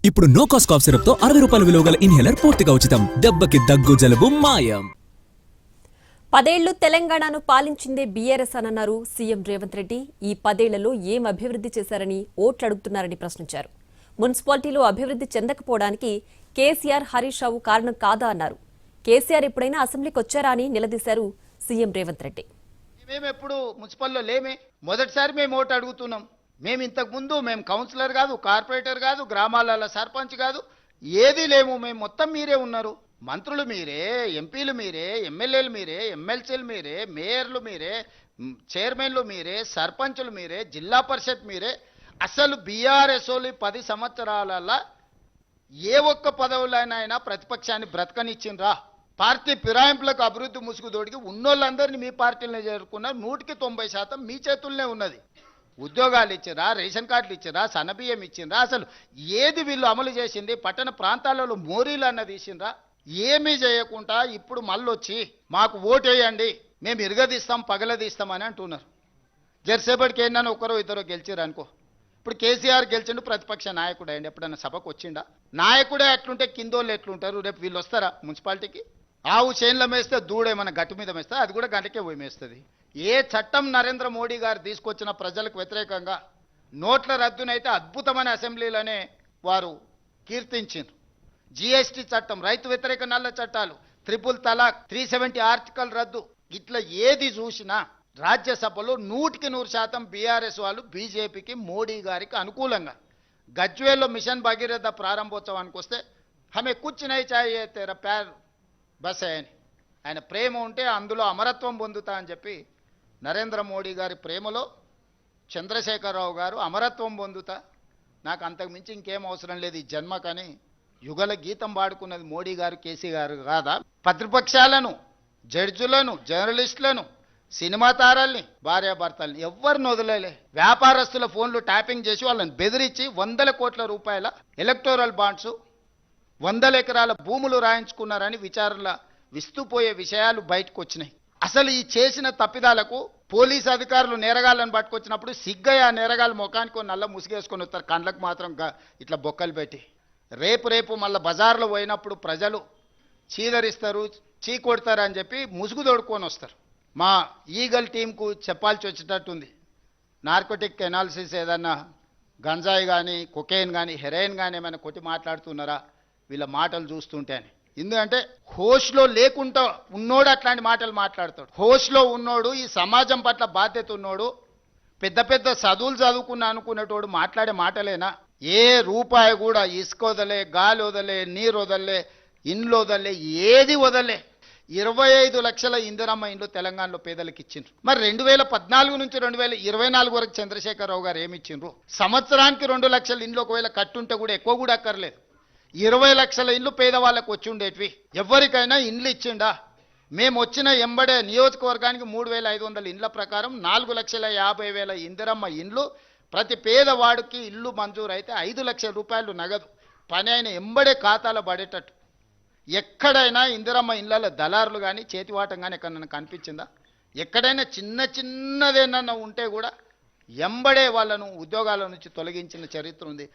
ఇప్పుడు no cost cough syrup తో 60 రూపాయల విలువ గల ఇన్హేలర్ పూర్తిగా ఉచితం. దెబ్బకి దగ్గు జలుబు మాయం. 10 ఏళ్లు తెలంగాణను పాలించిందే బీఆర్ఎస్ అన్నారు సీఎం రేవంత్ రెడ్డి. ఈ 10 ఏళ్లలో ఏం అభివృద్ధి చేశారని ఓట్లు అడుగుతున్నారని ప్రశ్నించారు. మున్సిపాలిటీలో అభివృద్ధి చెందకపోవడానికి కేసీఆర్ హరీష్ రావు కారణం కాదా అన్నారు. కేసీఆర్ ఎప్పుడైనా అసెంబ్లీకి వచ్చారా అని నిలదీశారు సీఎం రేవంత్ రెడ్డి. మేము ఎప్పుడు మున్సిపల్లో లేమే, మొదటిసారి మేము ఓటు అడుగుతున్నాం. మేము ఇంతకుముందు మేము కౌన్సిలర్ కాదు, కార్పొరేటర్ కాదు, గ్రామాల సర్పంచ్ కాదు, ఏది లేము. మేము మొత్తం మీరే ఉన్నారు. మంత్రులు మీరే, ఎంపీలు మీరే, ఎమ్మెల్యేలు మీరే, ఎమ్మెల్సీలు మీరే, మేయర్లు మీరే, చైర్మన్లు మీరే, సర్పంచులు మీరే, జిల్లా పరిషత్ మీరే. అసలు బీఆర్ఎస్ 10 సంవత్సరాలలో ఏ ఒక్క పదవులైనా ప్రతిపక్షాన్ని బ్రతకనిచ్చిండ్రా? పార్టీ ఫిరాయింపులకు అభివృద్ధి ముసుగుదోడికి ఉన్నోళ్ళందరినీ మీ పార్టీలనే చేరుకున్న 100% మీ చేతుల్లోనే ఉన్నది. ఉద్యోగాలు ఇచ్చిరా, రేషన్ కార్డులు ఇచ్చిరా, సన్నబియ్యం ఇచ్చిండ్రా? అసలు ఏది వీళ్ళు అమలు చేసింది? పట్టణ ప్రాంతాలలో మోరీలు అన్నది ఇచ్చిండ్రా? ఏమీ చేయకుండా ఇప్పుడు మళ్ళొచ్చి మాకు ఓటేయండి, మేము ఇరగదీస్తాం, పగలదీస్తామని అంటున్నారు. జెర్సేపటికి ఏంటని ఒకరో ఇద్దరు గెలిచిరు అనుకో. ఇప్పుడు కేసీఆర్ గెలిచిండు, ప్రతిపక్ష నాయకుడు అయ్యండి. ఎప్పుడన్నా సభకు వచ్చిండా? నాయకుడే అట్లుంటే కిందోళ్ళు ఎట్లుంటారు? రేపు వీళ్ళు వస్తారా మున్సిపాలిటీకి? ఆవు చేన్ల మేస్తే దూడేమన్నా గట్టు మీద మేస్తే అది కూడా గంటకే పోయి మేస్తుంది. ఏ చట్టం నరేంద్ర మోడీ గారు తీసుకొచ్చిన ప్రజలకు వ్యతిరేకంగా నోట్ల రద్దునైతే అద్భుతమైన అసెంబ్లీలోనే వారు కీర్తించారు. జిఎస్టీ చట్టం, రైతు వ్యతిరేక నల్ల చట్టాలు, 3 తలాక్, 370 ఆర్టికల్ రద్దు, ఇట్లా ఏది చూసినా రాజ్యసభలో 100% బీఆర్ఎస్ వాళ్ళు బీజేపీకి, మోడీ గారికి అనుకూలంగా. గజ్వేల్లో మిషన్ భగీరథ ప్రారంభోత్సవానికి వస్తే హమే కుచ్ నహీ చాహియే తేరా ప్యార్ బస్ అని ఆయన ప్రేమ ఉంటే అందులో అమరత్వం పొందుతా అని చెప్పి నరేంద్ర మోడీ గారి ప్రేమలో చంద్రశేఖరరావు గారు అమరత్వం పొందుతా, నాకు అంతకు మించి ఇంకేం అవసరం లేదు ఈ జన్మకని యుగల గీతం పాడుకున్నది మోడీ గారు, కేసీ గారు కాదా? ప్రతిపక్షాలను, జడ్జులను, జర్నలిస్టులను, సినిమా తారల్ని, భార్యాభర్తల్ని ఎవరిని వదిలేలే. వ్యాపారస్తుల ఫోన్లు ట్యాపింగ్ చేసి వాళ్ళని బెదిరించి 100 కోట్ల రూపాయల ఎలక్టోరల్ బాండ్స్, 100 ఎకరాల భూములు రాయించుకున్నారని విచారణల విస్తుపోయే విషయాలు బయటకు వచ్చినాయి. అసలు ఈ చేసిన తప్పిదాలకు పోలీసు అధికారులు నేరగాళ్ళను పట్టుకొచ్చినప్పుడు సిగ్గయ్య నేరగాళ్ళ ముఖానికి నల్ల ముసుగేసుకొని వస్తారు, కండ్లకు మాత్రం ఇట్లా బొక్కలు పెట్టి. రేపు మళ్ళీ బజార్లో పోయినప్పుడు ప్రజలు చీదరిస్తారు, చీకొడతారు అని చెప్పి ముసుగు తోడుకొని వస్తారు. మా ఈగల్ టీంకు చెప్పాల్సి వచ్చేటట్టుంది. నార్కోటిక్ ఎనాలిసిస్ ఏదన్నా గంజాయి కానీ, కొకేన్ కానీ, హెరాయిన్ కానీ ఏమైనా కొట్టి మాట్లాడుతున్నారా వీళ్ళ మాటలు చూస్తుంటే అని. ఎందుకంటే హోష్లో లేకుండా ఉన్నోడు అట్లాంటి మాటలు మాట్లాడతాడు. హోష్లో ఉన్నోడు, ఈ సమాజం పట్ల బాధ్యత ఉన్నోడు, పెద్ద పెద్ద చదువులు చదువుకున్నా అనుకునేటోడు మాట్లాడే మాటలేనా? ఏ రూపాయి కూడా ఇసుక వదలే, గాలి వదలే, నీరు వదలే, ఇండ్లు వదలే, ఏది వదలే. 25 లక్షల ఇందిరమ్మ ఇండ్లు తెలంగాణలో పేదలకు ఇచ్చిండ్రు. మరి 2014 నుంచి 2024 వరకు చంద్రశేఖరరావు గారు ఏమి ఇచ్చిండ్రు? సంవత్సరానికి 2 లక్షల ఇండ్లు ఒకవేళ కట్టుంటే కూడా ఎక్కువ కూడా అక్కర్లేదు, 20 లక్షల ఇండ్లు పేదవాళ్ళకు వచ్చి ఉండేటివి. ఎవరికైనా ఇండ్లు ఇచ్చిండా? మేము వచ్చిన ఎంబడే నియోజకవర్గానికి 3500 ఇండ్ల ప్రకారం 4,50,000 ఇందిరమ్మ ఇండ్లు, ప్రతి పేదవాడికి ఇల్లు మంజూరు అయితే 5 లక్షల రూపాయలు నగదు పని అయిన ఎంబడే ఖాతాలో పడేటట్టు. ఎక్కడైనా ఇందిరమ్మ ఇళ్ళలో దళారులు కానీ, చేతివాటం కానీ ఎక్కడైనా కనిపించిందా? ఎక్కడైనా చిన్నదేనన్నా ఉంటే కూడా ఎంబడే వాళ్ళను ఉద్యోగాల నుంచి తొలగించిన చరిత్ర ఉంది.